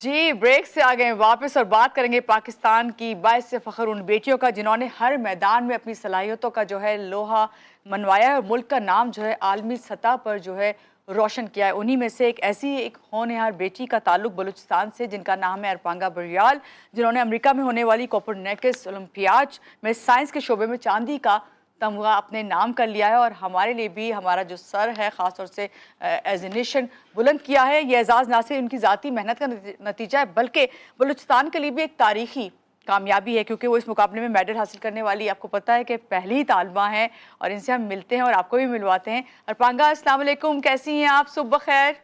जी, break से आ गए वापस और बात करेंगे पाकिस्तान की बाइस फ़ख्र उन बेटियों का जिन्होंने हर मैदान में अपनी सलाहियतों का जो है लोहा मनवाया है और मुल्क का नाम जो है आलमी सतह पर जो है रोशन किया है। उन्हीं में से एक ऐसी एक होनहार बेटी का ताल्लुक बलूचिस्तान से जिनका नाम है अरपांगा बरियाल, जिन्होंने अमेरिका में होने वाली कोपरनिकस ओलंपियाड में साइंस के शोबे में चांदी का तमगा अपने नाम कर लिया है और हमारे लिए भी हमारा जो सर है ख़ास तौर से एज ए नेशन बुलंद किया है। ये एजाज़ ना सिर्फ उनकी ज़ाती मेहनत का नतीजा है बल्कि बलूचिस्तान के लिए भी एक तारीखी कामयाबी है, क्योंकि वो इस मुकाबले में मेडल हासिल करने वाली आपको पता है कि पहली तालिबा हैं और इनसे हम मिलते हैं और आपको भी मिलवाते हैं। अरपांगा, अस्सलाम वालेकुम, कैसी हैं आप? सुबह खैर।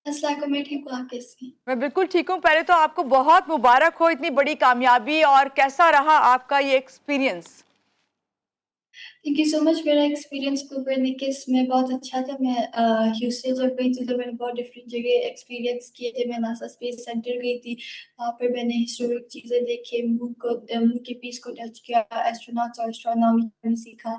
अस्सलाम वालेकुम, मैं ठीक हूँ, आप कैसी हैं? मैं बिल्कुल ठीक हूँ। पहले तो आपको बहुत मुबारक हो इतनी बड़ी कामयाबी, और कैसा रहा आपका ये experience? Thank you so much. मेरा एक्सपीरियंस कोपरनिकस में बहुत अच्छा था। मैं ह्यूस्टन जब गई थी तो मैंने बहुत डिफरेंट जगह एक्सपीरियंस किए थे। मैं नासा स्पेस सेंटर गई थी, वहाँ पर मैंने हिस्टोरिक चीज़ें देखी, मून के पीस को टच किया, एस्ट्रोनॉट्स और एस्ट्रोनॉमी सीखा।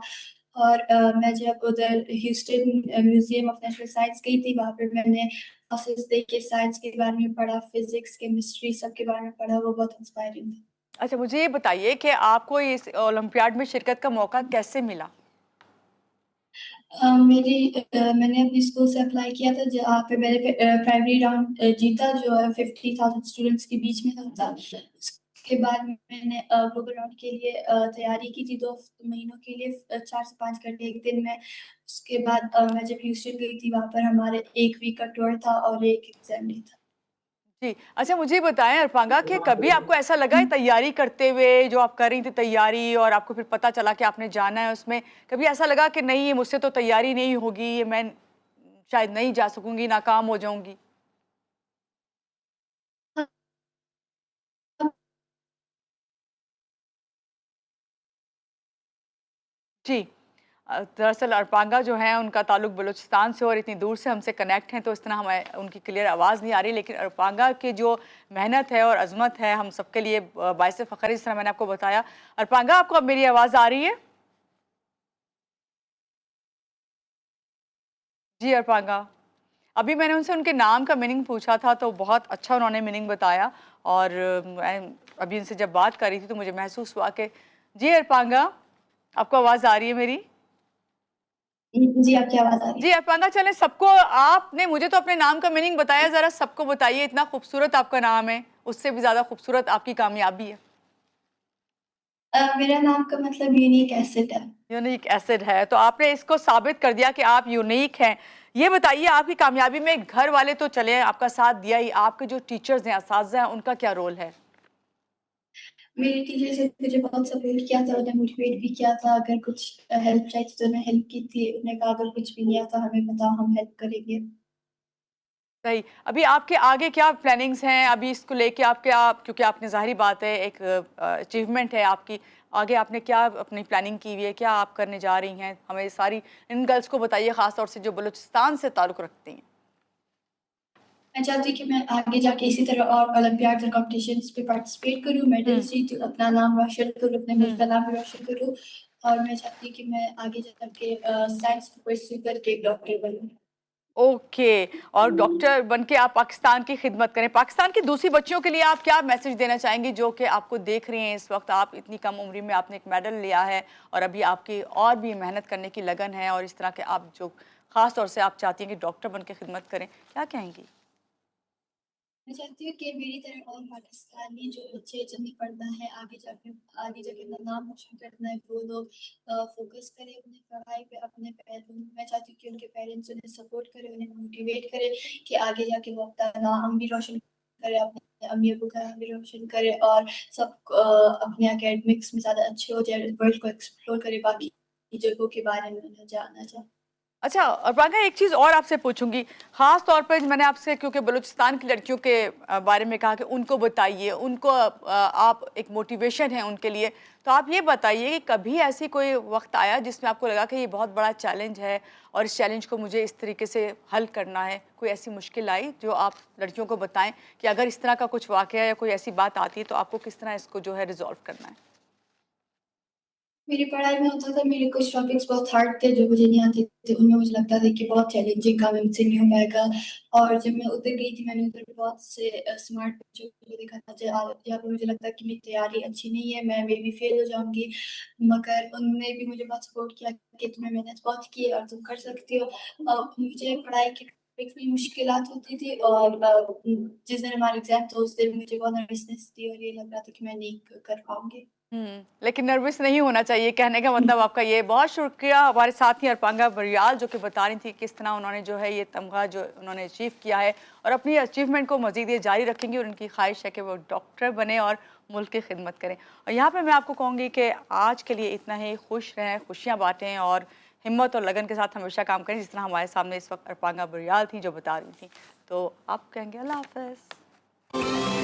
और मैं जब उधर Houston museum of natural science गई थी, वहाँ पर मैंने क्लासेस देखे, साइंस के बारे में पढ़ा, फिजिक्स, केमिस्ट्री सब के बारे में पढ़ा। वो बहुत इंस्पायरिंग था। अच्छा, मुझे ये बताइए कि आपको इस ओलंपियाड में शिरकत का मौका कैसे मिला? मैंने अपनी स्कूल से अप्लाई किया था, जहाँ पे मैंने प्राइमरी राउंड जीता, जो है 50,000 स्टूडेंट्स के बीच में था। उसके बाद मैंने ग्लोबल राउंड के लिए तैयारी की थी 2 महीनों के लिए, 4 से 5 घंटे एक दिन में। उसके बाद मैं जब ह्यूस्टन गई थी, वहाँ पर हमारे एक वीक का टूर था और एक एग्जाम डे था। जी, अच्छा मुझे बताएँ अरपांगा कि कभी आपको ऐसा लगा है तैयारी करते हुए, जो आप कर रही थी तैयारी और आपको फिर पता चला कि आपने जाना है उसमें, कभी ऐसा लगा कि नहीं ये मुझसे तो तैयारी नहीं होगी, ये मैं शायद नहीं जा सकूँगी, नाकाम हो जाऊँगी? जी। दरअसल अरपांगा जो हैं उनका ताल्लुक बलूचिस्तान से और इतनी दूर से हमसे कनेक्ट हैं, तो इस तरह हमें उनकी क्लियर आवाज़ नहीं आ रही, लेकिन अरपांगा की जो मेहनत है और अज़मत है हम सबके लिए बाइस फ़ख्र है, जिस तरह मैंने आपको बताया। अरपांगा, आपको अब मेरी आवाज़ आ रही है? जी अरपांगा। अभी मैंने उनसे उनके नाम का मीनिंग पूछा था, तो बहुत अच्छा उन्होंने मीनिंग बताया, और मैं अभी उनसे जब बात कर रही थी तो मुझे महसूस हुआ कि जी अरपांगा, आपको आवाज़ आ रही है मेरी? जी, आपकी आवाज़ आ रही जी है। अरपांगा, चलें, सबको आपने मुझे तो अपने नाम का मीनिंग बताया, ज़रा सबको बताइए, इतना खूबसूरत आपका नाम है, उससे भी ज़्यादा खूबसूरत आपकी कामयाबी है। मेरा नाम का मतलब यूनिक एसिड है। यूनिक एसिड है, तो आपने इसको साबित कर दिया कि आप यूनिक हैं। ये बताइए, आपकी कामयाबी में घर वाले तो चले आपका साथ दिया ही, आपके जो टीचर्स हैं, असातिज़ा हैं, उनका क्या रोल है? मेरे टीचर्स ने मुझे बहुत सपोर्ट किया था, उन्हें मोटिवेट भी किया था। अगर कुछ हेल्प चाहिए थी तो उन्हें हेल्प की थी। उन्हें कहा अगर कुछ भी नहीं आता हमें बताओ, हम हेल्प करेंगे। सही। अभी आपके आगे क्या प्लानिंग्स हैं? अभी इसको लेके आप क्योंकि आपने ज़ाहिर बात है एक अचीवमेंट है आपकी, आगे आपने क्या अपनी प्लानिंग की हुई है? क्या आप करने जा रही हैं? हमें सारी इन गर्ल्स को बताइए, ख़ास तौर से जो बलूचिस्तान से ताल्लुक़ रखती हैं। मैं चाहती हूँ कि मैं आगे जाके इसी तरह और ओलंपियाड्स और कॉम्पिटिशन्स में पार्टिसिपेट करूँ, हुँ, मेडल्स जीतूँ, अपना नाम रोशन करूँ, अपने मुल्क हुँ। का नाम भी रोशन करूँ। और मैं चाहती हूँ कि मैं आगे जाके साइंस को परस्यू करके एक डॉक्टर बनूँ। ओके, और डॉक्टर बन के आप पाकिस्तान की खिदमत करें। पाकिस्तान की दूसरी बच्चियों के लिए आप क्या मैसेज देना चाहेंगी जो कि आपको देख रही हैं इस वक़्त? आप इतनी कम उम्र में आपने एक मेडल लिया है और अभी आपकी और भी मेहनत करने की लगन है, और इस तरह के आप जो ख़ास तौर से आप चाहती हैं कि डॉक्टर बन के खिदमत करें, क्या कहेंगी? मैं चाहती हूँ कि मेरी तरह और पाकिस्तानी जो बच्चे जिन्हें पढ़ना है, आगे जाके अपना नाम रोशन करना है, वो लोग फ़ोकस करें अपनी पढ़ाई पे, अपने मैं चाहती हूँ कि उनके पेरेंट्स उन्हें सपोर्ट करें, उन्हें मोटिवेट करें कि आगे जाके वो अपना नाम भी रोशन करें, अपने अम्मी-अब्बू का नाम भी रोशन करें, और सब अपने एकेडमिक्स में ज़्यादा अच्छे हो जाए, वर्ल्ड को एक्सप्लोर करें, बाकी जगहों के बारे में उन्हें जानना चाहें। अच्छा, और बाका एक चीज़ और आपसे पूछूँगी, ख़ास तौर पे मैंने आपसे क्योंकि बलूचिस्तान की लड़कियों के बारे में कहा कि उनको बताइए, उनको आप एक मोटिवेशन हैं उनके लिए। तो आप ये बताइए कि कभी ऐसी कोई वक़्त आया जिसमें आपको लगा कि ये बहुत बड़ा चैलेंज है और इस चैलेंज को मुझे इस तरीके से हल करना है? कोई ऐसी मुश्किल आई जो आप लड़कियों को बताएँ कि अगर इस तरह का कुछ वाक़या या कोई ऐसी बात आती है तो आपको किस तरह इसको जो है रिज़ॉल्व करना है? मेरी पढ़ाई में होता था, मेरे कुछ टॉपिक्स बहुत हार्ड थे जो मुझे नहीं आते थे, उनमें मुझे लगता था कि बहुत चैलेंजिंग काम है, मुझसे नहीं हो पाएगा। और जब मैं उधर गई थी, मैंने उधर बहुत से स्मार्ट बच्चों को देखा था, जहाँ पे मुझे लगता कि मेरी तैयारी अच्छी नहीं है, मैं मे बी फेल हो जाऊँगी। मगर उन्होंने भी मुझे बहुत सपोर्ट किया कि तुम्हें मेहनत बहुत की है और तुम कर सकती हो। मुझे पढ़ाई के टॉपिक्स में मुश्किलात होती थी, और जिस दिन हमारा एग्ज़ाम था उस दिन मुझे बहुत नर्वसनेस थी और ये लग रहा था कि मैं नहीं कर पाऊँगी। लेकिन नर्वस नहीं होना चाहिए, कहने का मतलब आपका ये। बहुत शुक्रिया हमारे साथी अरपांगा बरियाल जो कि बता रही थी किस तरह उन्होंने जो है ये तमगा जो उन्होंने अचीव किया है और अपनी अचीवमेंट को मज़ीद ये जारी रखेंगी और उनकी ख्वाहिश है कि वो डॉक्टर बने और मुल्क की खिदमत करें। और यहाँ पे मैं आपको कहूँगी कि आज के लिए इतना ही, खुश रहें, खुशियाँ बाँटें और हिम्मत और लगन के साथ हमेशा काम करें, जिस तरह हमारे सामने इस वक्त अरपांगा बरियाल थी जो बता रही थी। तो आप कहेंगे अल्लाह हाफ़िज़।